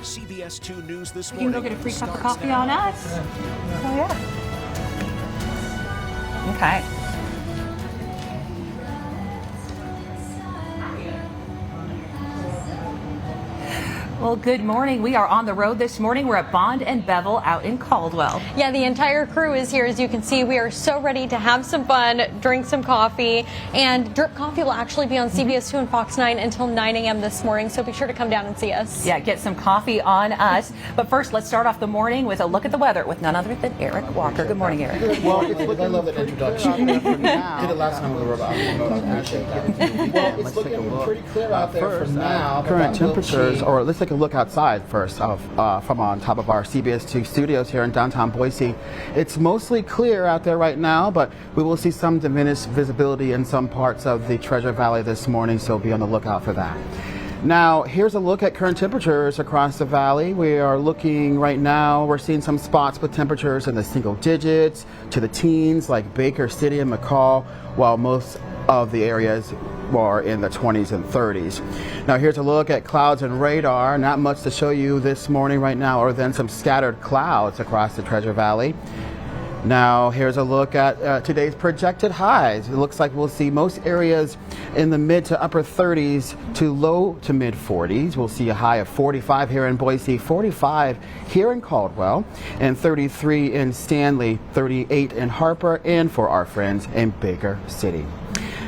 CBS 2 News This You Morning. can go get a free cup of coffee on us. Oh, yeah. Okay. Well, good morning. We are on the road this morning. We're at Bond and Bevel out in Caldwell. Yeah, the entire crew is here. As you can see, we are so ready to have some fun, drink some coffee, and Drip Coffee will actually be on CBS 2 and Fox 9 until 9 a.m. this morning, so be sure to come down and see us. Yeah, get some coffee on us. But first, let's start off the morning with a look at the weather with none other than Eric Walker. Good morning, Eric. Well, I love that introduction. Did it last time we were about. I appreciate that. Well, it's looking pretty clear out there for now. Current temperatures, or let's take a look outside first from on top of our CBS 2 studios here in downtown Boise. It's mostly clear out there right now, but we will see some diminished visibility in some parts of the Treasure Valley this morning, so be on the lookout for that. Now, here's a look at current temperatures across the valley. We are looking right now, we're seeing some spots with temperatures in the single digits to the teens, like Baker City and McCall, while most of the areas are in the 20s and 30s. Now, here's a look at clouds and radar. Not much to show you this morning right now, other than some scattered clouds across the Treasure Valley. Now, here's a look at today's projected highs. It looks like we'll see most areas in the mid to upper 30s to low to mid 40s. We'll see a high of 45 here in Boise, 45 here in Caldwell, and 33 in Stanley, 38 in Harper, and for our friends in Baker City.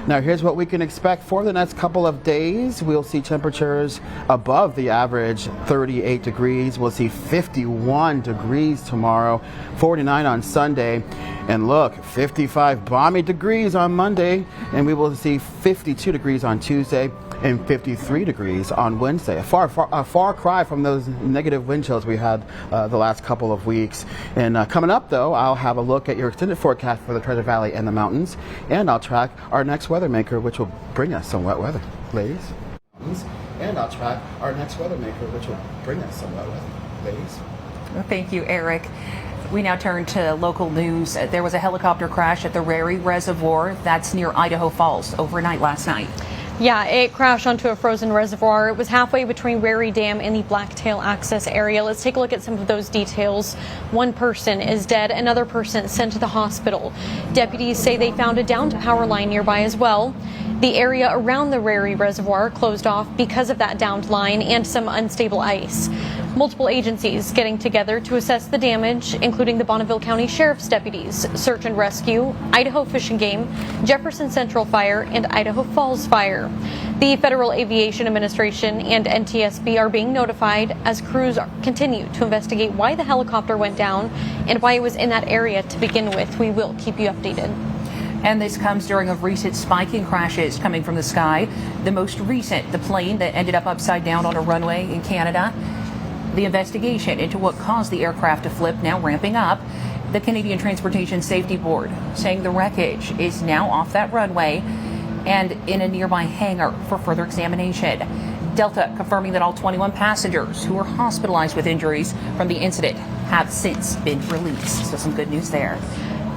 Now, here's what we can expect for the next couple of days. We'll see temperatures above the average, 38 degrees. We'll see 51 degrees tomorrow, 49 on Sunday. And look, 55 balmy degrees on Monday. And we will see 52 degrees on Tuesday and 53 degrees on Wednesday. A far cry from those negative wind chills we had the last couple of weeks. And coming up, though, I'll have a look at your extended forecast for the Treasure Valley and the mountains. And I'll track our next weather maker, which will bring us some wet weather, ladies. And I'll track our next weather maker, which will bring us some wet weather, ladies. Well, thank you, Eric. We now turn to local news. There was a helicopter crash at the Rary Reservoir. That's near Idaho Falls overnight last night. Yeah, it crashed onto a frozen reservoir. It was halfway between Rary Dam and the Blacktail access area. Let's take a look at some of those details. One person is dead, another person sent to the hospital. Deputies say they found a downed power line nearby as well. The area around the Rary Reservoir closed off because of that downed line and some unstable ice. Multiple agencies getting together to assess the damage, including the Bonneville County Sheriff's deputies, Search and Rescue, Idaho Fish and Game, Jefferson Central Fire, and Idaho Falls Fire. The Federal Aviation Administration and NTSB are being notified as crews continue to investigate why the helicopter went down and why it was in that area to begin with. We will keep you updated. And this comes during a recent spike in crashes coming from the sky. The most recent, the plane that ended up upside down on a runway in Canada. The investigation into what caused the aircraft to flip now ramping up. The Canadian Transportation Safety Board saying the wreckage is now off that runway and in a nearby hangar for further examination. Delta confirming that all 21 passengers who were hospitalized with injuries from the incident have since been released. So some good news there.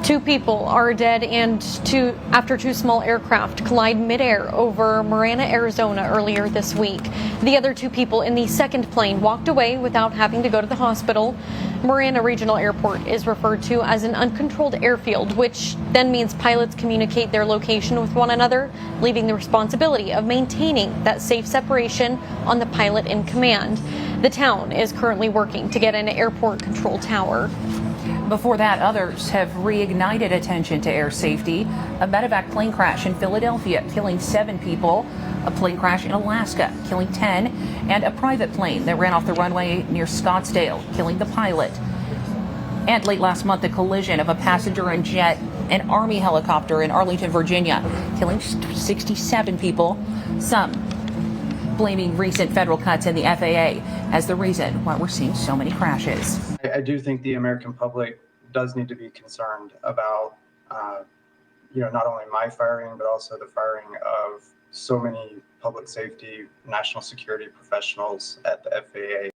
2 people are dead after 2 small aircraft collide midair over Marana, Arizona earlier this week. The other 2 people in the second plane walked away without having to go to the hospital. Marana Regional Airport is referred to as an uncontrolled airfield, which then means pilots communicate their location with one another, leaving the responsibility of maintaining that safe separation on the pilot in command. The town is currently working to get an airport control tower. Before that, others have reignited attention to air safety. A medevac plane crash in Philadelphia, killing 7 people. A plane crash in Alaska, killing 10. And a private plane that ran off the runway near Scottsdale, killing the pilot. And late last month, a collision of a passenger and jet, an Army helicopter in Arlington, Virginia, killing 67 people. Some blaming recent federal cuts in the FAA as the reason why we're seeing so many crashes. I do think the American public does need to be concerned about, not only my firing, but also the firing of so many public safety, national security professionals at the FAA.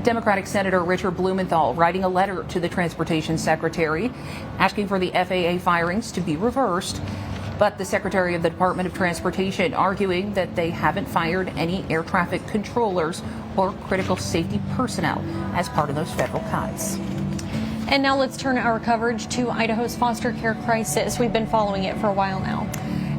Democratic Senator Richard Blumenthal writing a letter to the Transportation Secretary asking for the FAA firings to be reversed. But the Secretary of the Department of Transportation arguing that they haven't fired any air traffic controllers or critical safety personnel as part of those federal cuts. And now let's turn our coverage to Idaho's foster care crisis. We've been following it for a while now.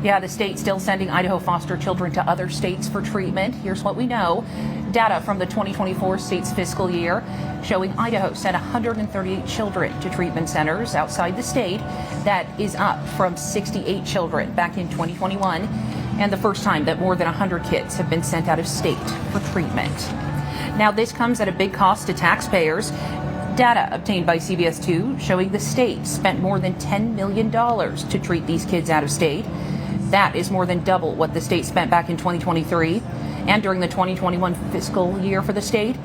Yeah, the state's still sending Idaho foster children to other states for treatment. Here's what we know. Data from the 2024 state's fiscal year showing Idaho sent 138 children to treatment centers outside the state. That is up from 68 children back in 2021, and the first time that more than 100 kids have been sent out of state for treatment. Now, this comes at a big cost to taxpayers. Data obtained by CBS 2 showing the state spent more than $10 million to treat these kids out of state. That is more than double what the state spent back in 2023. And during the 2021 fiscal year for the state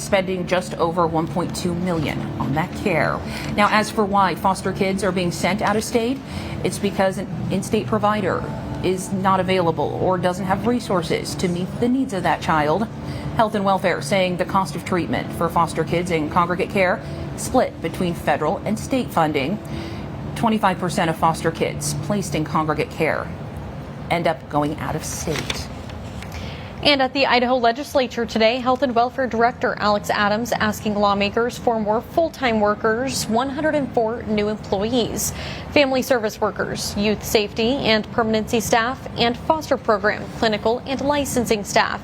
spending just over $1.2 million on that care. Now, as for why foster kids are being sent out of state, it's because an in-state provider is not available or doesn't have resources to meet the needs of that child. Health and Welfare saying the cost of treatment for foster kids in congregate care split between federal and state funding. 25% of foster kids placed in congregate care end up going out of state. And at the Idaho legislature today, Health and Welfare Director Alex Adams asking lawmakers for more full-time workers, 104 new employees, family service workers, youth safety and permanency staff, and foster program, clinical and licensing staff.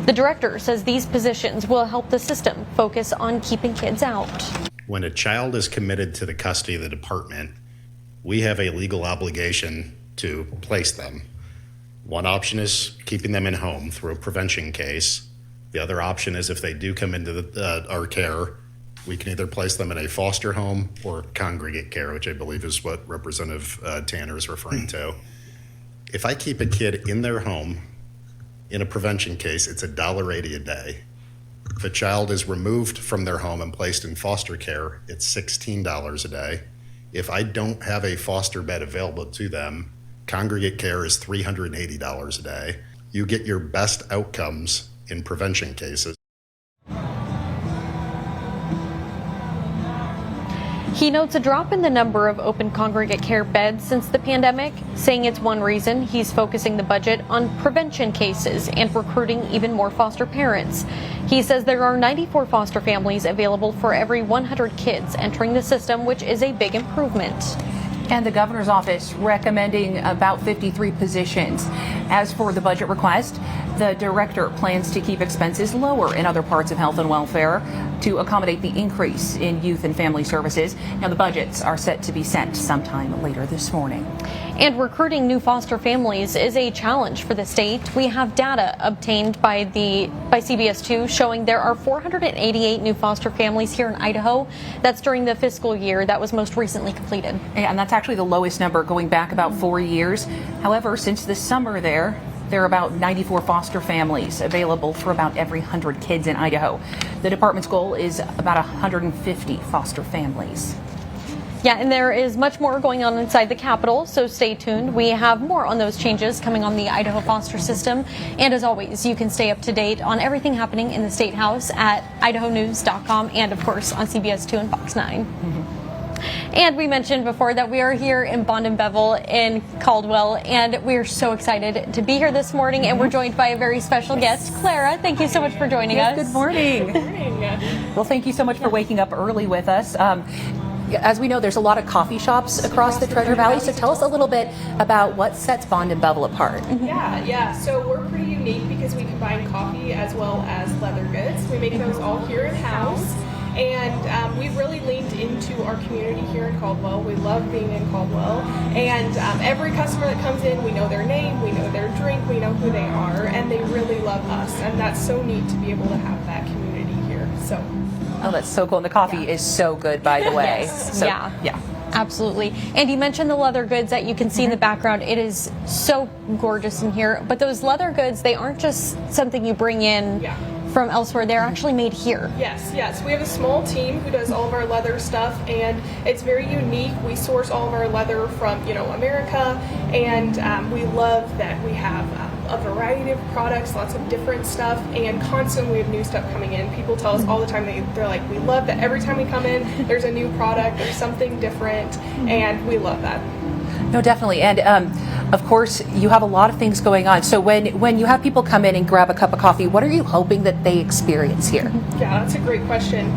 The director says these positions will help the system focus on keeping kids out. When a child is committed to the custody of the department, we have a legal obligation to place them. One option is keeping them in home through a prevention case. The other option is if they do come into our care, we can either place them in a foster home or congregate care, which I believe is what Representative Tanner is referring to. If I keep a kid in their home in a prevention case, it's $1.80 a day. If a child is removed from their home and placed in foster care, it's $16 a day. If I don't have a foster bed available to them, congregate care is $380 a day. You get your best outcomes in prevention cases. He notes a drop in the number of open congregate care beds since the pandemic, saying it's one reason he's focusing the budget on prevention cases and recruiting even more foster parents. He says there are 94 foster families available for every 100 kids entering the system, which is a big improvement. And the governor's office recommending about 53 positions. As for the budget request, the director plans to keep expenses lower in other parts of health and welfare to accommodate the increase in youth and family services. Now, the budgets are set to be sent sometime later this morning. And recruiting new foster families is a challenge for the state. We have data obtained by CBS 2 showing there are 488 new foster families here in Idaho. That's during the fiscal year that was most recently completed. Yeah, and that's actually the lowest number going back about 4 years. However, since the summer there are about 94 foster families available for about every 100 kids in Idaho. The department's goal is about 150 foster families. Yeah, and there is much more going on inside the Capitol, so stay tuned. We have more on those changes coming on the Idaho foster system. And as always, you can stay up to date on everything happening in the State House at idahonews.com and, of course, on CBS 2 and Fox 9. And we mentioned before that we are here in Bond and Bevel in Caldwell, and we are so excited to be here this morning. And we're joined by a very special guest, Clara. Thank you so much for joining us. Good morning. Good morning. Well, thank you so much for waking up early with us. As we know, there's a lot of coffee shops across the Treasure Valley, so tell us a little bit about what sets Bond and Bevel apart. Yeah. So we're pretty unique because we combine coffee as well as leather goods. We make those all here in-house. And we've really leaned into our community here in Caldwell. We love being in Caldwell. And every customer that comes in, we know their name, we know their drink, we know who they are, and they really love us. And that's so neat to be able to have that community here. So. Oh, that's so cool. And the coffee is so good, by the way. Yes. So, yeah. Absolutely. And you mentioned the leather goods that you can see in the background. It is so gorgeous in here. But those leather goods, they aren't just something you bring in from elsewhere. They're actually made here. Yes. We have a small team who does all of our leather stuff, and it's very unique. We source all of our leather from, America, and we love that we have a variety of products, lots of different stuff, and constantly we have new stuff coming in. People tell us all the time, they're like, we love that every time we come in, there's a new product, there's something different, and we love that. No, definitely. And of course, you have a lot of things going on. So when you have people come in and grab a cup of coffee, what are you hoping that they experience here? Yeah, that's a great question.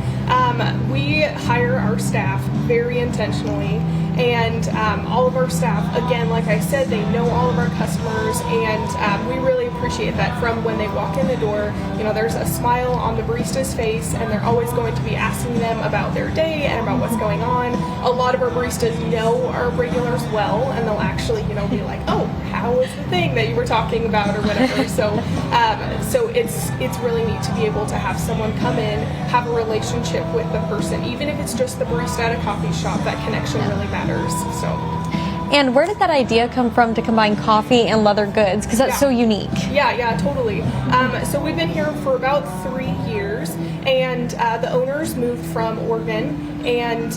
We hire our staff very intentionally, and all of our staff, again, like I said, they know all of our customers, and we really appreciate that. From when they walk in the door, there's a smile on the barista's face, and they're always going to be asking them about their day and about what's going on. A lot of our baristas know our regulars well, and they'll actually, be like, "Oh, how was the thing that you were talking about," or whatever. So it's really neat to be able to have someone come in, have a relationship with the person, even if it's just the barista at a coffee shop. That connection really matters. So. And where did that idea come from to combine coffee and leather goods? Because that's so unique. Yeah, totally. So we've been here for about 3 years, and the owners moved from Oregon and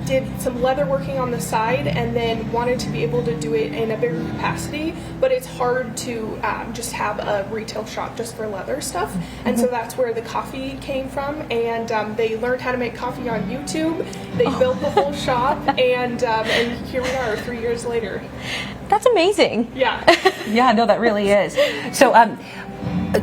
did some leather working on the side, and then wanted to be able to do it in a bigger capacity. But it's hard to just have a retail shop just for leather stuff, and so that's where the coffee came from. And they learned how to make coffee on YouTube. They built the whole shop, and here we are 3 years later. That's amazing. Yeah. Yeah, no, that really is. So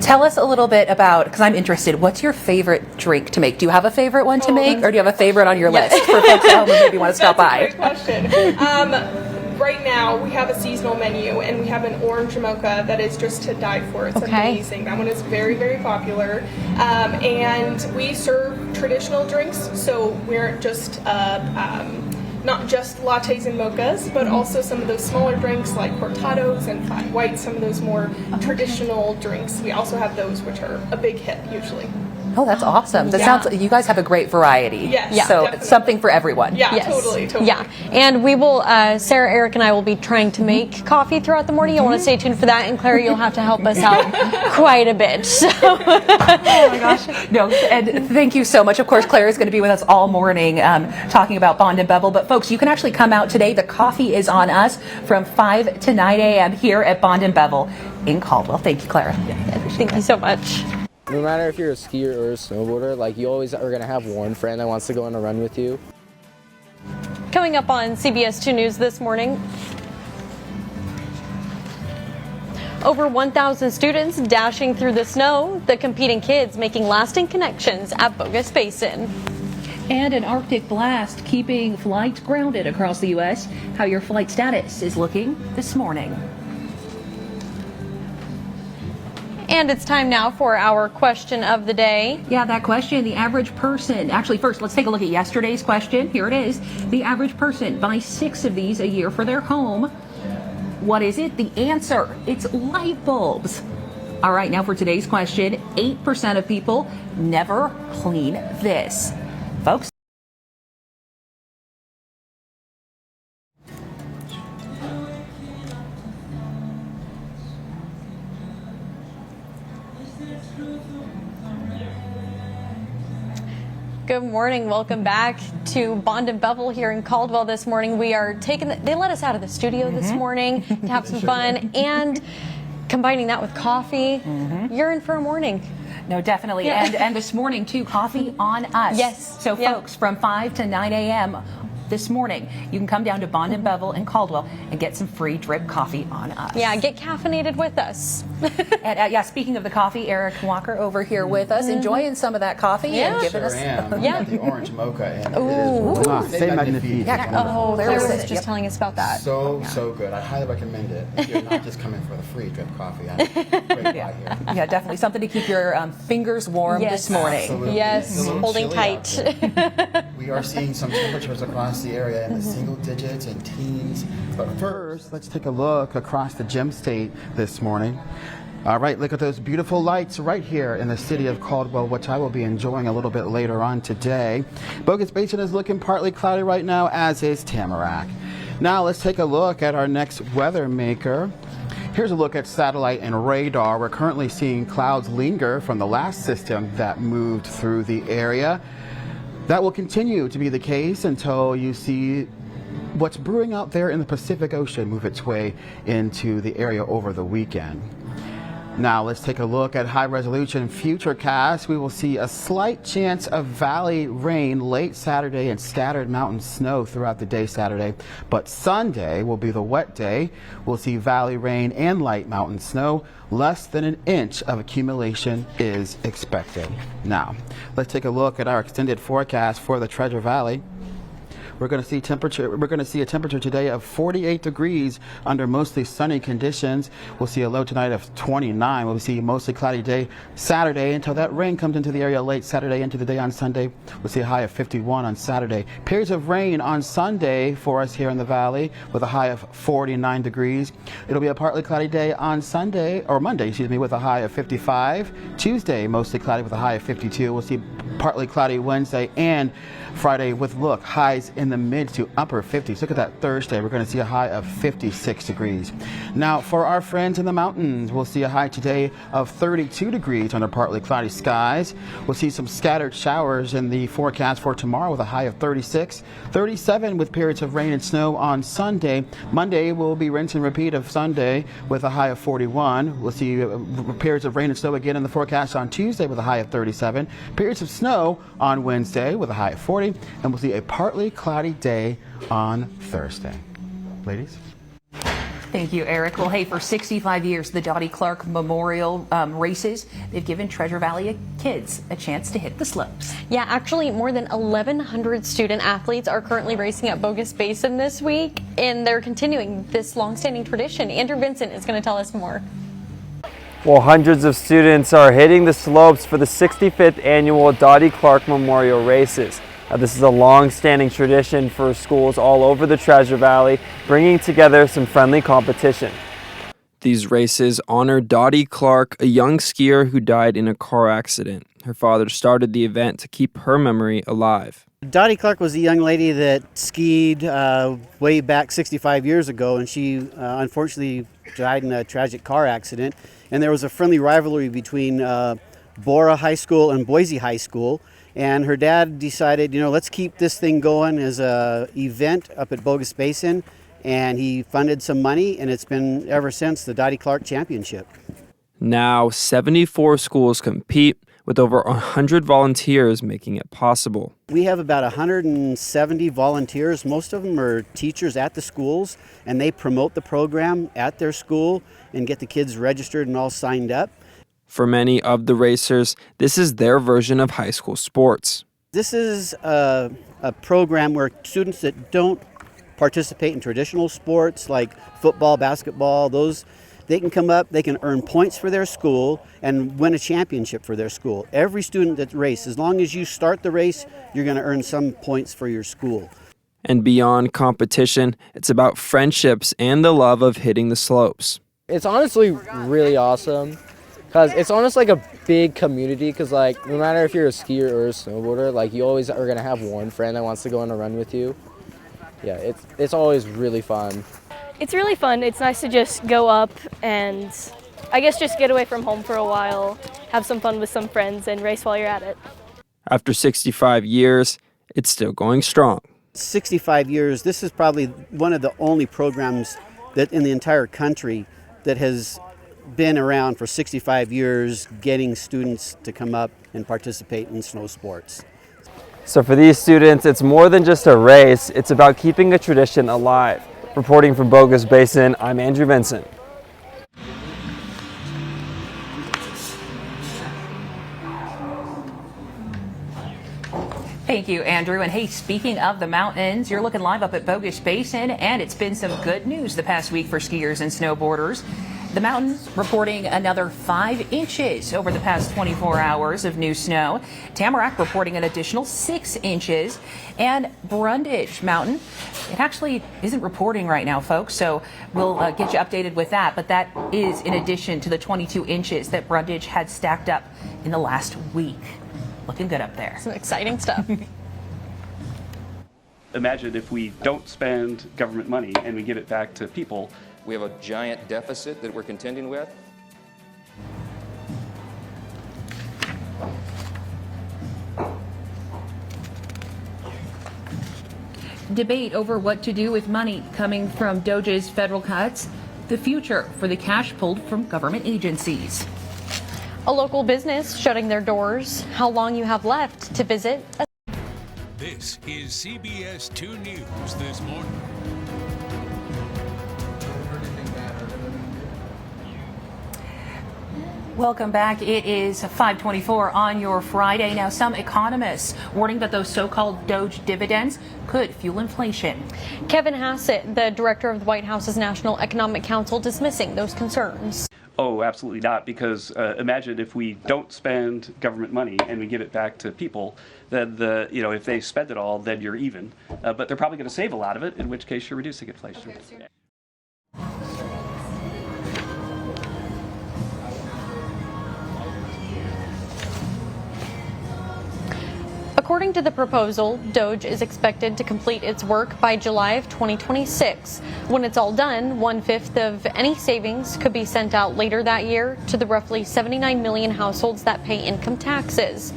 tell us a little bit about, because I'm interested, what's your favorite drink to make? Do you have a favorite one to make, or do you have a favorite on your list for folks at home who maybe want to stop by? That's a great question. Right now, we have a seasonal menu, and we have an orange mocha that is just to die for. It's amazing. That one is very, very popular. And we serve traditional drinks, so we're just not just lattes and mochas, but also some of those smaller drinks like cortados and flat whites, some of those more traditional drinks. We also have those, which are a big hit usually. Oh, that's awesome. That sounds like you guys have a great variety. Yes. Yeah. So definitely. it's something for everyone. Yeah, Yes. totally. Yeah, and we will, Sarah, Eric, and I will be trying to make coffee throughout the morning. You'll want to stay tuned for that, and Clara, you'll have to help us out quite a bit. So. Oh my gosh. No, and thank you so much. Of course, Claire is going to be with us all morning talking about Bond and Bevel. But folks, you can actually come out today. The coffee is on us from 5 to 9 a.m. here at Bond and Bevel in Caldwell. Thank you, Clara. Thank you so much. No matter if you're a skier or a snowboarder, like you always are going to have one friend that wants to go on a run with you. Coming up on CBS 2 News this morning, over 1,000 students dashing through the snow, the competing kids making lasting connections at Bogus Basin. And an Arctic blast keeping flights grounded across the U.S. How your flight status is looking this morning. And it's time now for our question of the day. Yeah, that question, the average person. Actually, first, let's take a look at yesterday's question. Here it is. The average person buys 6 of these a year for their home. What is it? The answer, it's light bulbs. All right, now for today's question, 8% of people never clean this. Folks. Good morning. Welcome back to Bond and Bevel here in Caldwell this morning. We are they let us out of the studio this morning to have some fun, and combining that with coffee, you're in for a morning. No, definitely. Yeah. And this morning, too, coffee on us. Yes. So, folks, from 5 to 9 a.m. this morning, you can come down to Bond and Bevel in Caldwell and get some free drip coffee on us. Yeah, get caffeinated with us. And yeah, speaking of the coffee, Eric Walker over here with us, enjoying some of that coffee and giving us. Yeah, the orange mocha, and Ooh. it is C'est magnifique. Oh, there Claire was was it. just telling us about that. So good. I highly recommend it. If you're not just coming for the free drip coffee, I great buy here. Yeah, definitely something to keep your fingers warm this morning. Absolutely. Yes, It's a little holding chilly out tight. there. We are seeing some temperatures across the area in the single digits and teens. But first, let's take a look across the gem state this morning. All right, look at those beautiful lights right here in the city of Caldwell, which I will be enjoying a little bit later on today. Bogus Basin is looking partly cloudy right now, as is Tamarack. Now let's take a look at our next weather maker. Here's a look at satellite and radar. We're currently seeing clouds linger from the last system that moved through the area. That will continue to be the case until you see what's brewing out there in the Pacific Ocean move its way into the area over the weekend. Now let's take a look at high resolution futurecast. We will see a slight chance of valley rain late Saturday and scattered mountain snow throughout the day Saturday. But Sunday will be the wet day. We'll see valley rain and light mountain snow. Less than an inch of accumulation is expected. Now let's take a look at our extended forecast for the Treasure Valley. We're going to see a temperature today of 48 degrees under mostly sunny conditions. We'll see a low tonight of 29. We'll see a mostly cloudy day Saturday until that rain comes into the area late Saturday into the day on Sunday. We'll see a high of 51 on Saturday. Periods of rain on Sunday for us here in the valley with a high of 49 degrees. It'll be a partly cloudy day on Monday, with a high of 55. Tuesday, mostly cloudy with a high of 52. We'll see partly cloudy Wednesday and Friday with highs in the mid to upper 50s. Look at that Thursday. We're going to see a high of 56 degrees. Now for our friends in the mountains, we'll see a high today of 32 degrees under partly cloudy skies. We'll see some scattered showers in the forecast for tomorrow with a high of 36. 37 with periods of rain and snow on Sunday. Monday will be rinse and repeat of Sunday with a high of 41. We'll see periods of rain and snow again in the forecast on Tuesday with a high of 37. Periods of snow on Wednesday with a high of 40. And we'll see a partly cloudy day on Thursday. Ladies? Thank you, Eric. Well, hey, for 65 years, the Dottie Clark Memorial races, they've given Treasure Valley kids a chance to hit the slopes. Yeah, actually, more than 1,100 student athletes are currently racing at Bogus Basin this week, and they're continuing this long-standing tradition. Andrew Vincent is going to tell us more. Well, hundreds of students are hitting the slopes for the 65th annual Dottie Clark Memorial Races. This is a long-standing tradition for schools all over the Treasure Valley, bringing together some friendly competition. These races honor Dottie Clark, a young skier who died in a car accident. Her father started the event to keep her memory alive. Dottie Clark was a young lady that skied way back 65 years ago, and she unfortunately died in a tragic car accident. And there was a friendly rivalry between Bora High School and Boise High School. And her dad decided, let's keep this thing going as an event up at Bogus Basin. And he funded some money, and it's been ever since the Dottie Clark Championship. Now, 74 schools compete, with over 100 volunteers making it possible. We have about 170 volunteers. Most of them are teachers at the schools, and they promote the program at their school and get the kids registered and all signed up. For many of the racers, this is their version of high school sports. This is a program where students that don't participate in traditional sports like football, basketball, they can come up, they can earn points for their school and win a championship for their school. Every student that races, as long as you start the race, you're going to earn some points for your school. And beyond competition, it's about friendships and the love of hitting the slopes. It's honestly really awesome because it's almost like a big community because no matter if you're a skier or a snowboarder, you always are going to have one friend that wants to go on a run with you. Yeah, it's always really fun. It's really fun. It's nice to just go up and I guess just get away from home for a while, have some fun with some friends, and race while you're at it. After 65 years, it's still going strong. 65 years, this is probably one of the only programs that in the entire country that has been around for 65 years, getting students to come up and participate in snow sports. So for these students, it's more than just a race, it's about keeping a tradition alive. Reporting from Bogus Basin, I'm Andrew Vincent. Thank you, Andrew. And hey, speaking of the mountains, you're looking live up at Bogus Basin, and it's been some good news the past week for skiers and snowboarders. The mountains reporting another 5 inches over the past 24 hours of new snow. Tamarack reporting an additional 6 inches. And Brundage Mountain, it actually isn't reporting right now, folks, so we'll get you updated with that. But that is in addition to the 22 inches that Brundage had stacked up in the last week. Looking good up there. Some exciting stuff. Imagine if we don't spend government money and we give it back to people. We have a giant deficit that we're contending with. Debate over what to do with money coming from DOJ's federal cuts, the future for the cash pulled from government agencies. A local business shutting their doors. How long you have left to visit. This is CBS 2 News this morning. Welcome back. It is 5:24 on your Friday. Now, some economists warning that those so-called Doge dividends could fuel inflation. Kevin Hassett, the director of the White House's National Economic Council, dismissing those concerns. Oh, absolutely not, because imagine if we don't spend government money and we give it back to people, then if they spend it all, then you're even. But they're probably going to save a lot of it, in which case you're reducing inflation. According to the proposal, Doge is expected to complete its work by July of 2026. When it's all done, 1/5 of any savings could be sent out later that year to the roughly 79 million households that pay income taxes.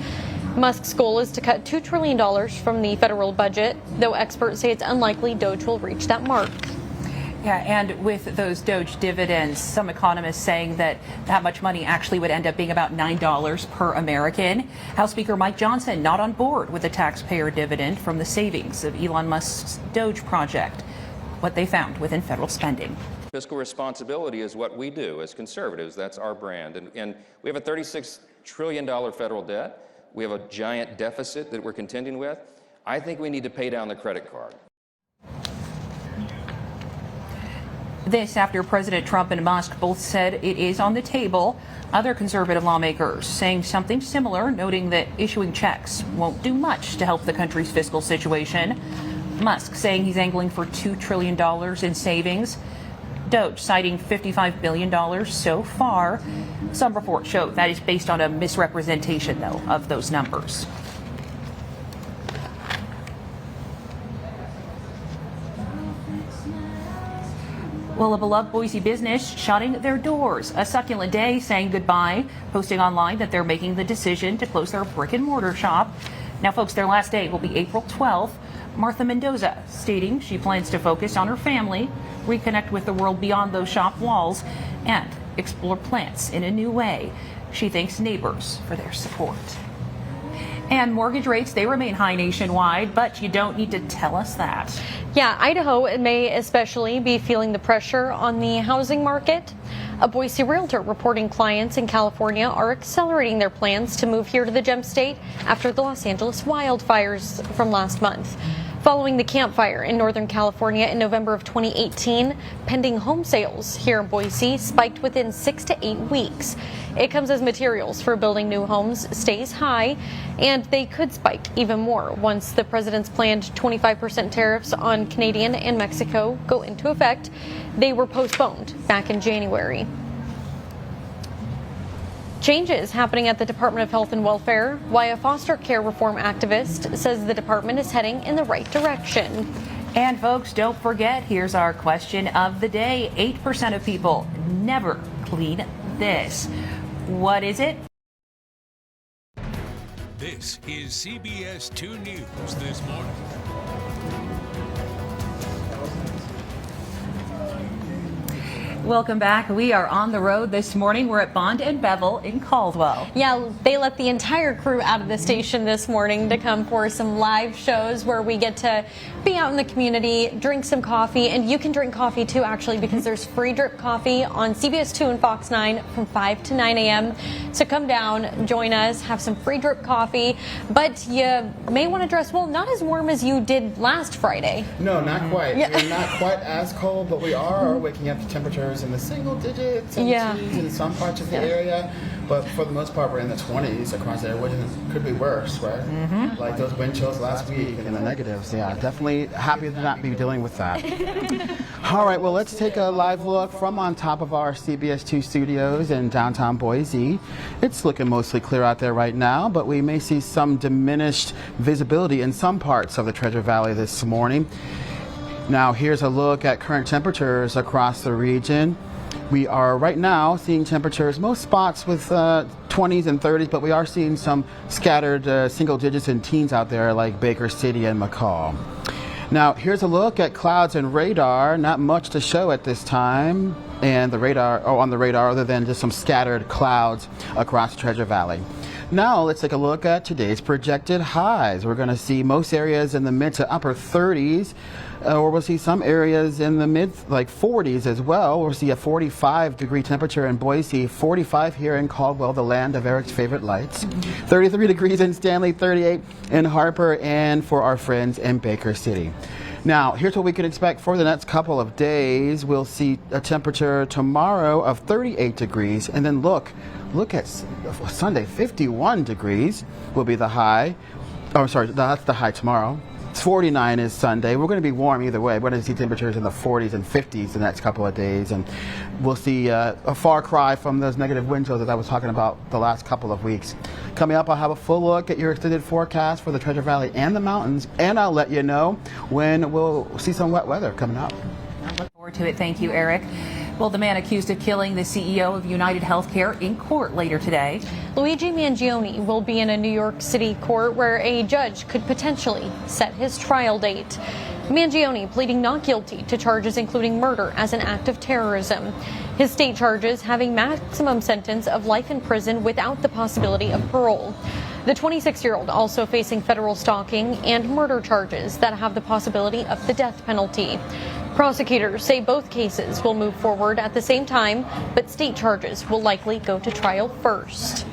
Musk's goal is to cut $2 trillion from the federal budget, though experts say it's unlikely Doge will reach that mark. Yeah, and with those Doge dividends, some economists saying that much money actually would end up being about $9 per American. House Speaker Mike Johnson not on board with the taxpayer dividend from the savings of Elon Musk's Doge project, what they found within federal spending. Fiscal responsibility is what we do as conservatives. That's our brand. And we have a $36 trillion federal debt. We have a giant deficit that we're contending with. I think we need to pay down the credit card. This after President Trump and Musk both said it is on the table. Other conservative lawmakers saying something similar, noting that issuing checks won't do much to help the country's fiscal situation. Musk saying he's angling for $2 trillion in savings. Doge citing $55 billion so far. Some reports show that is based on a misrepresentation, though, of those numbers. Well, a beloved Boise business shutting their doors. A Succulent Day saying goodbye, posting online that they're making the decision to close their brick and mortar shop. Now, folks, their last day will be April 12th. Martha Mendoza stating she plans to focus on her family, reconnect with the world beyond those shop walls, and explore plants in a new way. She thanks neighbors for their support. And mortgage rates, they remain high nationwide, but you don't need to tell us that. Yeah, Idaho may especially be feeling the pressure on the housing market. A Boise realtor reporting clients in California are accelerating their plans to move here to the Gem State after the Los Angeles wildfires from last month. Following the Camp Fire in Northern California in November of 2018, pending home sales here in Boise spiked within 6 to 8 weeks. It comes as materials for building new homes stays high, and they could spike even more once the president's planned 25% tariffs on Canadian and Mexico go into effect. They were postponed back in January. Changes happening at the Department of Health and Welfare, why a foster care reform activist says the department is heading in the right direction. And folks, don't forget, here's our question of the day. 8% of people never clean this. What is it? This is CBS 2 News this morning. Welcome back. We are on the road this morning. We're at Bond and Bevel in Caldwell. Yeah, they let the entire crew out of the station this morning to come for some live shows where we get to be out in the community, drink some coffee, and you can drink coffee too, actually, because there's free drip coffee on CBS 2 and Fox 9 from 5 to 9 a.m. So come down, join us, have some free drip coffee, but you may want to dress, well, not as warm as you did last Friday. No, not quite. Yeah. We're not quite as cold, but we are waking up to temperatures in the single digits and teens in some parts of the area. But for the most part, we're in the 20s across there, which could be worse, right? Like those wind chills last week and the negatives. Yeah, definitely happy to not be dealing with that. All right, well, let's take a live look from on top of our CBS 2 studios in downtown Boise. It's looking mostly clear out there right now, but we may see some diminished visibility in some parts of the Treasure Valley this morning. Now, here's a look at current temperatures across the region. We are right now seeing temperatures, most spots with 20s and 30s, but we are seeing some scattered single digits and teens out there like Baker City and McCall. Now, here's a look at clouds and radar. Not much to show at this time. and on the radar, other than just some scattered clouds across Treasure Valley. Now let's take a look at today's projected highs. We're going to see most areas in the mid to upper 30s, or we'll see some areas in the mid 40s as well. We'll see a 45-degree temperature in Boise, 45 here in Caldwell, the land of Eric's favorite lights, 33 degrees in Stanley, 38 in Harper, and for our friends in Baker City. Now, here's what we can expect for the next couple of days. We'll see a temperature tomorrow of 38 degrees, and then look at Sunday, 51 degrees will be the high. Oh, sorry, that's the high tomorrow. 49 is Sunday. We're going to be warm either way. We're going to see temperatures in the 40s and 50s the next couple of days, and we'll see a far cry from those negative wind chills that I was talking about the last couple of weeks. Coming up, I'll have a full look at your extended forecast for the Treasure Valley and the mountains, and I'll let you know when we'll see some wet weather coming up. I look forward to it. Thank you, Eric. Well, the man accused of killing the CEO of United Healthcare in court later today. Luigi Mangione will be in a New York City court where a judge could potentially set his trial date. Mangione pleading not guilty to charges including murder as an act of terrorism. His state charges having maximum sentence of life in prison without the possibility of parole. The 26-year-old also facing federal stalking and murder charges that have the possibility of the death penalty. Prosecutors say both cases will move forward at the same time, but state charges will likely go to trial first.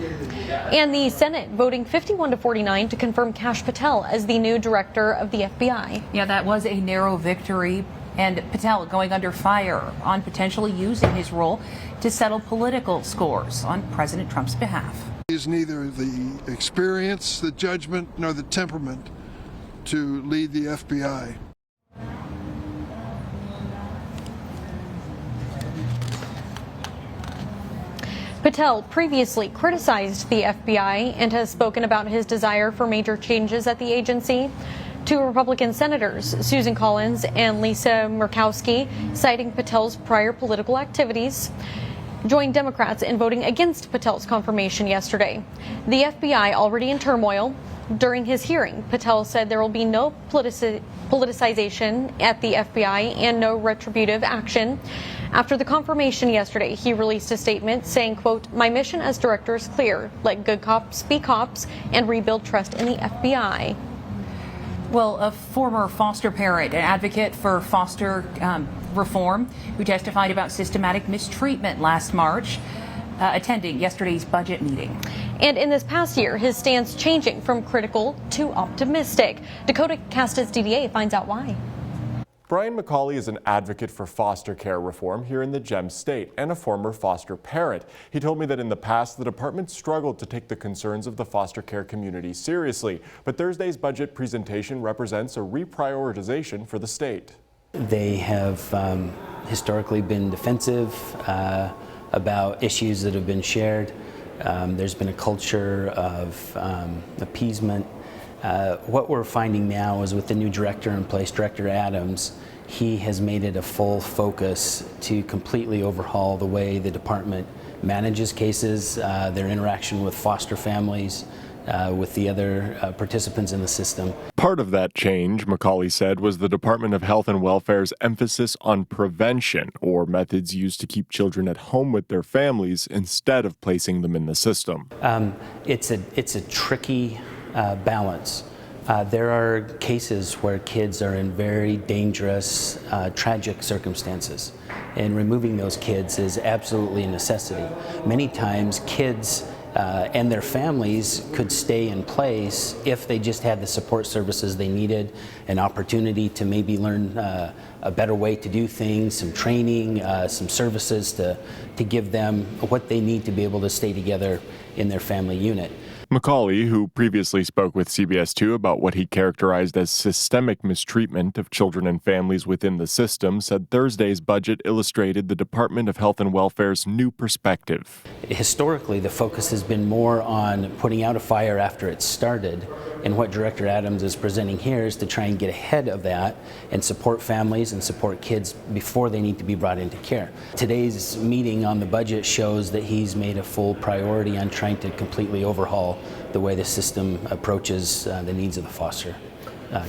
And the Senate voting 51-49 to confirm Kash Patel as the new director of the FBI. Yeah, that was a narrow victory, and Patel going under fire on potentially using his role to settle political scores on President Trump's behalf. He has neither the experience, the judgment, nor the temperament to lead the FBI. Patel previously criticized the FBI and has spoken about his desire for major changes at the agency. Two Republican senators, Susan Collins and Lisa Murkowski, citing Patel's prior political activities, joined Democrats in voting against Patel's confirmation yesterday. The FBI already in turmoil. During his hearing, Patel said there will be no politicization at the FBI and no retributive action. After the confirmation yesterday, he released a statement saying, quote, "My mission as director is clear. Let good cops be cops and rebuild trust in the FBI." Well, a former foster parent, an advocate for foster reform, who testified about systematic mistreatment last March, attending yesterday's budget meeting. And in this past year, his stance changing from critical to optimistic. Dakota Castas DDA finds out why. Brian McCauley is an advocate for foster care reform here in the Gem State and a former foster parent. He told me that in the past, the department struggled to take the concerns of the foster care community seriously. But Thursday's budget presentation represents a reprioritization for the state. They have historically been defensive about issues that have been shared. There's been a culture of appeasement. What we're finding now is with the new director in place, Director Adams, he has made it a full focus to completely overhaul the way the department manages cases, their interaction with foster families, with the other participants in the system. Part of that change, McCauley said, was the Department of Health and Welfare's emphasis on prevention, or methods used to keep children at home with their families instead of placing them in the system. It's a tricky balance. There are cases where kids are in very dangerous, tragic circumstances, and removing those kids is absolutely a necessity. Many times kids and their families could stay in place if they just had the support services they needed, an opportunity to maybe learn a better way to do things, some training, some services to give them what they need to be able to stay together in their family unit. McCauley, who previously spoke with CBS 2 about what he characterized as systemic mistreatment of children and families within the system, said Thursday's budget illustrated the Department of Health and Welfare's new perspective. Historically, the focus has been more on putting out a fire after it started, and what Director Adams is presenting here is to try and get ahead of that and support families and support kids before they need to be brought into care. Today's meeting on the budget shows that he's made a full priority on trying to completely overhaul the way the system approaches the needs of the foster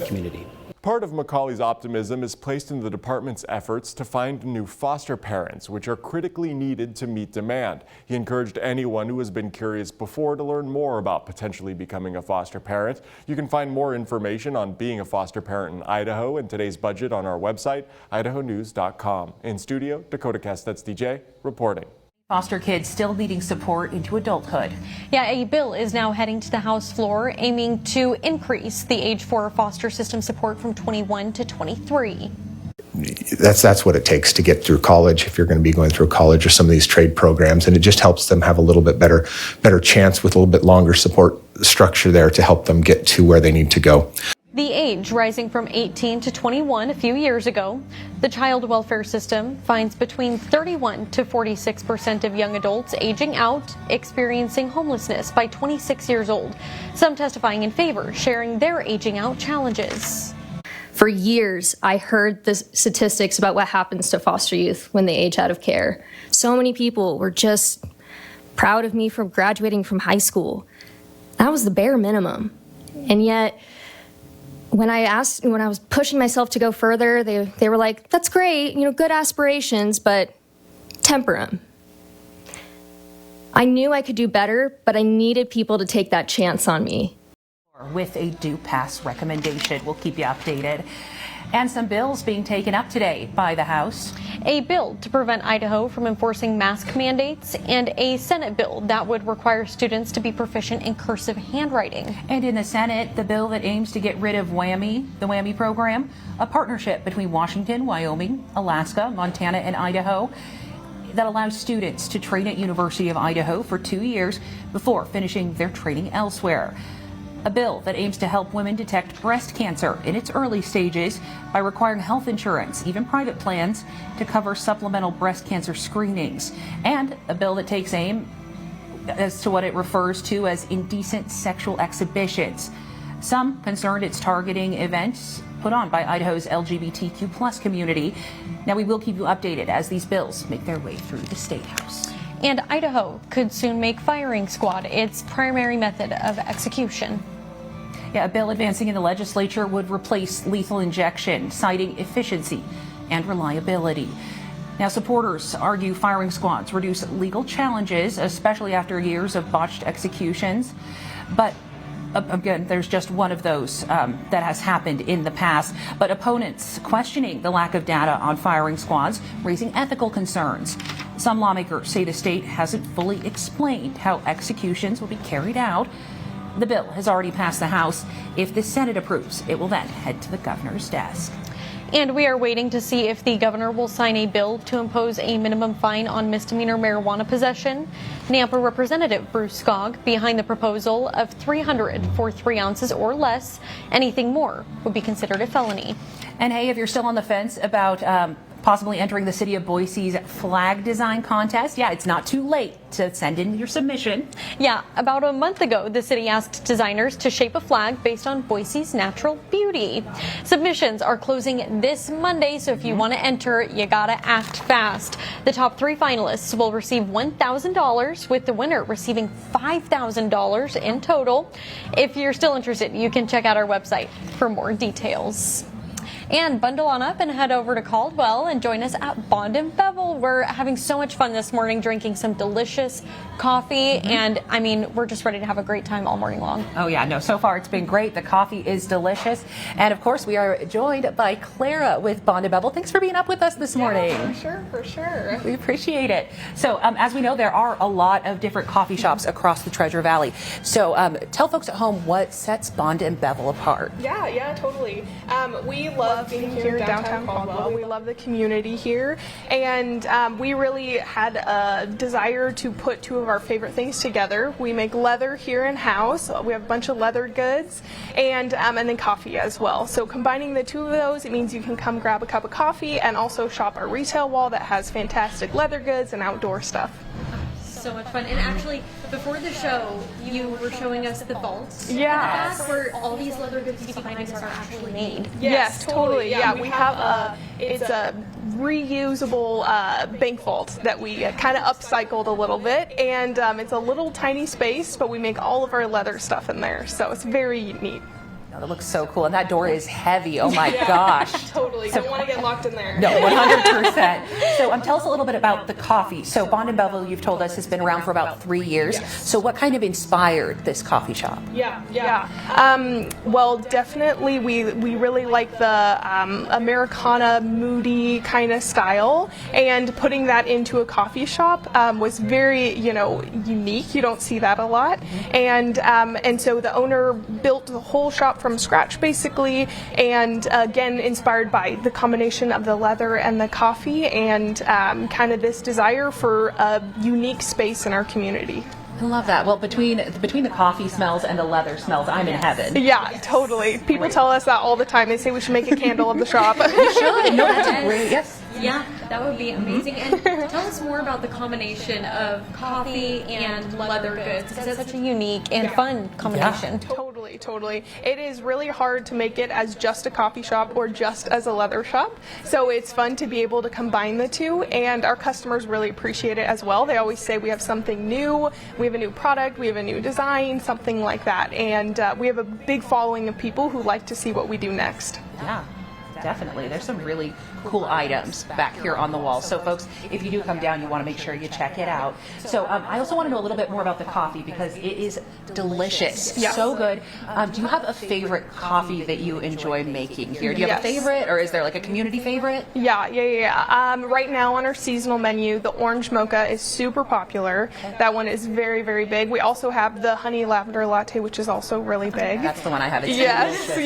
community. Part of Macaulay's optimism is placed in the department's efforts to find new foster parents, which are critically needed to meet demand. He encouraged anyone who has been curious before to learn more about potentially becoming a foster parent. You can find more information on being a foster parent in Idaho and today's budget on our website, idahonews.com. In studio, Dakota Kestets DJ, reporting. Foster kids still needing support into adulthood. Yeah, a bill is now heading to the House floor aiming to increase the age for foster system support from 21 to 23. That's what it takes to get through college if you're going to be going through college or some of these trade programs, and it just helps them have a little bit better chance with a little bit longer support structure there to help them get to where they need to go. The age rising from 18 to 21 a few years ago. The child welfare system finds between 31 to 46% of young adults aging out experiencing homelessness by 26 years old. Some testifying in favor, sharing their aging out challenges. For years, I heard the statistics about what happens to foster youth when they age out of care. So many people were just proud of me for graduating from high school. That was the bare minimum. And yet, when I was pushing myself to go further, they were like, that's great, good aspirations, but temper 'em. I knew I could do better, but I needed people to take that chance on me. With a due pass recommendation. We'll keep you updated. And some bills being taken up today by the House. A bill to prevent Idaho from enforcing mask mandates and a Senate bill that would require students to be proficient in cursive handwriting. And in the Senate, the bill that aims to get rid of WWAMI, the WWAMI program, a partnership between Washington, Wyoming, Alaska, Montana, and Idaho that allows students to train at University of Idaho for 2 years before finishing their training elsewhere. A bill that aims to help women detect breast cancer in its early stages by requiring health insurance, even private plans, to cover supplemental breast cancer screenings. And a bill that takes aim as to what it refers to as indecent sexual exhibitions. Some concerned it's targeting events put on by Idaho's LGBTQ+ community. Now, we will keep you updated as these bills make their way through the State House. And Idaho could soon make firing squad its primary method of execution. Yeah, a bill advancing in the legislature would replace lethal injection, citing efficiency and reliability. Now, supporters argue firing squads reduce legal challenges, especially after years of botched executions. But again, there's just one of those that has happened in the past. But opponents questioning the lack of data on firing squads, raising ethical concerns. Some lawmakers say the state hasn't fully explained how executions will be carried out. The bill has already passed the House. If the Senate approves, it will then head to the governor's desk. And we are waiting to see if the governor will sign a bill to impose a minimum fine on misdemeanor marijuana possession. Nampa Representative Bruce Skog behind the proposal of $300 for 3 ounces or less. Anything more would be considered a felony. And hey, if you're still on the fence about possibly entering the City of Boise's flag design contest, yeah, it's not too late to send in your submission. Yeah, about a month ago, the city asked designers to shape a flag based on Boise's natural beauty. Submissions are closing this Monday, so if you want to enter, you gotta act fast. The top 3 finalists will receive $1,000, with the winner receiving $5,000 in total. If you're still interested, you can check out our website for more details. And bundle on up and head over to Caldwell and join us at Bond and Bevel. We're having so much fun this morning, drinking some delicious coffee. And I mean, we're just ready to have a great time all morning long. Oh yeah, no, so far it's been great. The coffee is delicious. And of course, we are joined by Clara with Bond and Bevel. Thanks for being up with us this morning. Yeah, for sure. We appreciate it. So as we know, there are a lot of different coffee shops across the Treasure Valley. So tell folks at home what sets Bond and Bevel apart. Yeah, totally. We love being here in downtown Caldwell. We love the community here, and we really had a desire to put 2 of our favorite things together. We make leather here in house. We have a bunch of leather goods, and then coffee as well. So combining the 2 of those, it means you can come grab a cup of coffee and also shop our retail wall that has fantastic leather goods and outdoor stuff. So much fun. And actually, before the show, you were showing us the vaults. Yeah. Where all these leather goods behind us are actually made. Yes, totally. Yeah, we have it's a reusable bank vault that we kind of upcycled a little bit, and it's a little tiny space, but we make all of our leather stuff in there, so it's very neat. Oh, that looks so cool. And that door is heavy. Oh my gosh. Totally. Don't want to get locked in there. No, 100%. So tell us a little bit about the coffee. So Bond and Bevel, you've told us, has been around for about 3 years. Yes. So what kind of inspired this coffee shop? Well, definitely we really like the Americana, moody kind of style, and putting that into a coffee shop was very, unique. You don't see that a lot. And so the owner built the whole shop from scratch, basically, and again, inspired by the combination of the leather and the coffee, and kind of this desire for a unique space in our community. I love that. Well, between the coffee smells and the leather smells, I'm in heaven. Yeah, totally. People tell us that all the time. They say we should make a candle of the shop. We should. No, that's great. Yes. Yeah, that would be amazing. And tell us more about the combination of coffee and leather goods, because it's such a unique and fun combination. Totally. It is really hard to make it as just a coffee shop or just as a leather shop. So it's fun to be able to combine the two, and our customers really appreciate it as well. They always say we have something new, we have a new product, we have a new design, something like that. And we have a big following of people who like to see what we do next. Yeah. Definitely. There's some really cool items back here on the wall. So folks, if you do come down, you want to make sure you check it out. So I also want to know a little bit more about the coffee, because it is delicious. Yeah. So good. Do you have a favorite coffee that you enjoy making here? Do you have a favorite, or is there like a community favorite? Yeah. Right now on our seasonal menu, the orange mocha is super popular. That one is very, very big. We also have the honey lavender latte, which is also really big. That's the one I have. It's yes. delicious,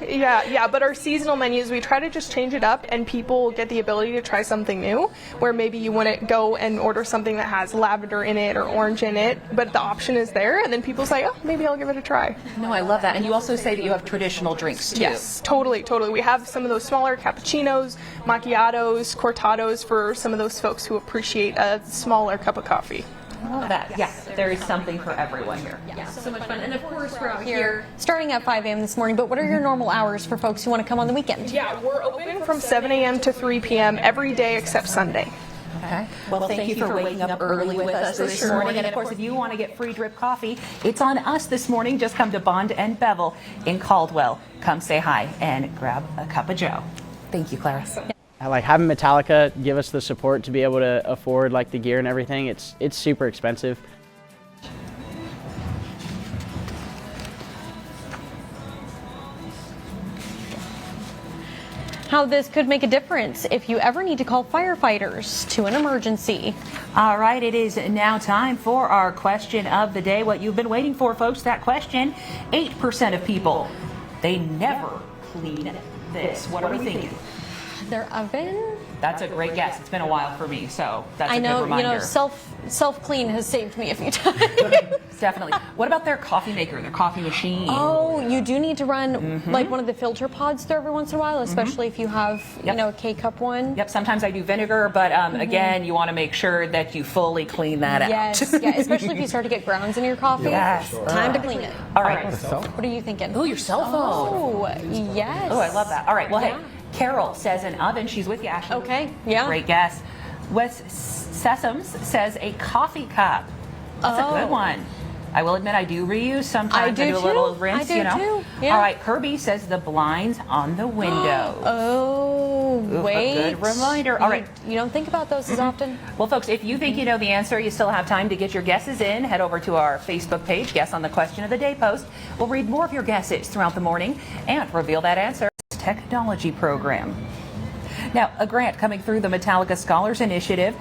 Yeah. But our seasonal menus, we try to just change it up, and people get the ability to try something new, where maybe you wouldn't go and order something that has lavender in it or orange in it, but the option is there, and then people say, oh, maybe I'll give it a try. No, I love that. And you also say that you have traditional drinks too. Yes, totally. We have some of those smaller cappuccinos, macchiatos, cortados for some of those folks who appreciate a smaller cup of coffee. I love that. Yes, there is something for everyone here. Yeah, so much fun. And of course, we're out here starting at 5 a.m. this morning, but what are your normal hours for folks who want to come on the weekend? Yeah, we're open from 7 a.m. to 3 p.m. every day except Sunday. Okay. Well, thank you for waking up early with us this morning. And of course, if you want to get free drip coffee, it's on us this morning. Just come to Bond and Bevel in Caldwell. Come say hi and grab a cup of joe. Thank you, Clara. Like having Metallica give us the support to be able to afford like the gear and everything, it's super expensive. How this could make a difference if you ever need to call firefighters to an emergency. All right, it is now time for our question of the day. What you've been waiting for, folks, that question. 8% of people, they never clean this. What are we thinking? Their oven? That's a great guess. It's been a while for me, so that's I a know, good reminder. self clean has saved me a few times. Definitely. What about their coffee maker, their coffee machine? Oh, you do need to run like one of the filter pods through every once in a while, especially if you have, a K-cup one. Yep, sometimes I do vinegar, but again, you want to make sure that you fully clean that out. Yes, yeah, especially if you start to get grounds in your coffee. Yes. Time to clean it. All right. What are you thinking? Oh, your cell phone. Oh, yes. Oh, I love that. All right, well, hey, Carol says an oven. She's with you, Ashley. Okay, yeah. Great guess. Wes Sessoms says a coffee cup. That's a good one. I will admit I do reuse sometimes. I do a little rinse, I do too. Yeah. All right, Kirby says the blinds on the window. Wait. A good reminder. All right. You don't think about those as often. Well, folks, if you think you know the answer, you still have time to get your guesses in. Head over to our Facebook page, Guess on the Question of the Day post. We'll read more of your guesses throughout the morning and reveal that answer. Technology program. Now, a grant coming through the Metallica Scholars Initiative